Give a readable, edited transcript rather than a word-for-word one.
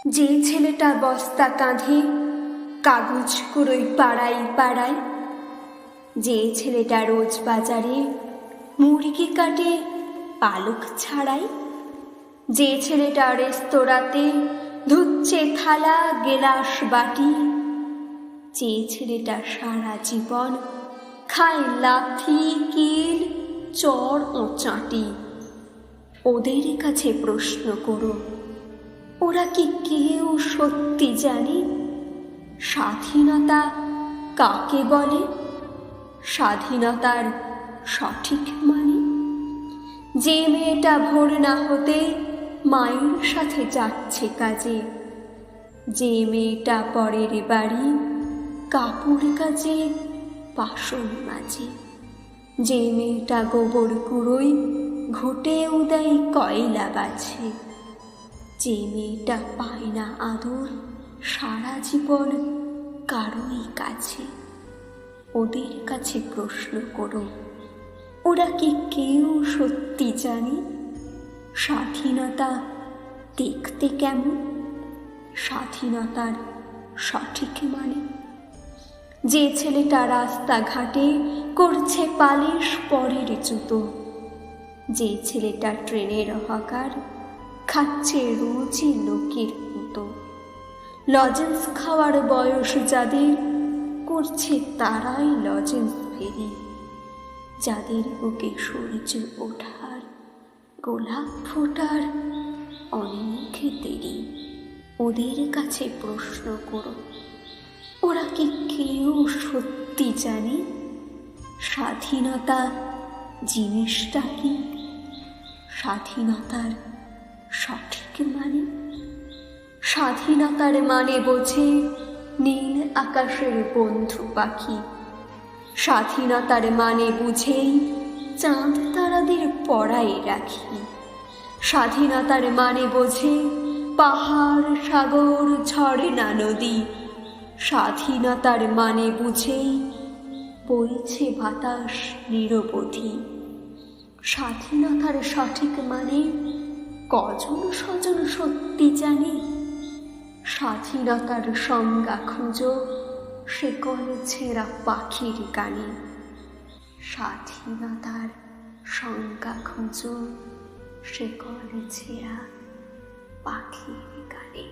যে ছেলেটা বস্তা কাঁধে কাগজ কুড়োই পাড়ায় পাড়ায়, যে ছেলেটা রোজ বাজারে মুরগি কাটে পালক ছাড়াই, যে ছেলেটা রেস্তোরাঁতে ধুচ্ছে থালা গেলাস বাটি, যে ছেলেটা সারা জীবন খায় লাথি কিল চড় ও চাঁটি, ওদের কাছে প্রশ্ন করো, ওরা কি কেউ সত্যি জানে স্বাধীনতা কাকে বলে, স্বাধীনতার সঠিক মানে? যে মেয়েটা ভোর না হতে মায়ের সাথে যাচ্ছে কাজে, যে মেয়েটা পরের বাড়ি কাপড় কাজে বাসন মাজে, যে মেয়েটা গোবর কুড়োই ঘুটেও দেয় কয়লা বাছে, যে মেয়েটা পায় না আদর সারা জীবন কারোই কাছে, ওদের কাছে প্রশ্ন করো, ওরা কি কেউ সত্যি জানে স্বাধীনতা দেখতে কেমন, স্বাধীনতার সঠিক মানে? যে ছেলেটা রাস্তাঘাটে করছে পালিশ পরের জুতো, যে ছেলেটা ট্রেনের হকার খাচ্ছে রোজই লোকের মতো, লজেন্স খাওয়ার বয়স যাদের করছে তারাই লজেন্স ফেরি, যাদের বুকে সূর্য ওঠার গোলাপ ফোটার অনেক দেরি, ওদের কাছে প্রশ্ন করো, ওরা কি কেউ সত্যি জানে স্বাধীনতা জিনিসটা কি, স্বাধীনতার সঠিক মানে? স্বাধীনতার মানে বোঝে নীল আকাশের বন্ধু পাখি, স্বাধীনতার মানে বুঝেই চাঁদ তারাদের পড়ায় রাখি, স্বাধীনতার মানে বোঝে পাহাড় সাগর ঝর্ণা নদী, স্বাধীনতার মানে বুঝেই বইছে বাতাস নিরবধি, স্বাধীনতার সঠিক মানে কজন স্বজন সত্যি জানে, স্বাধীনতার সংজ্ঞা খুঁজো শেকল ছেঁড়া পাখির গানে, স্বাধীনতার সংজ্ঞা খুঁজো শেকল ছেঁড়া পাখির গানে।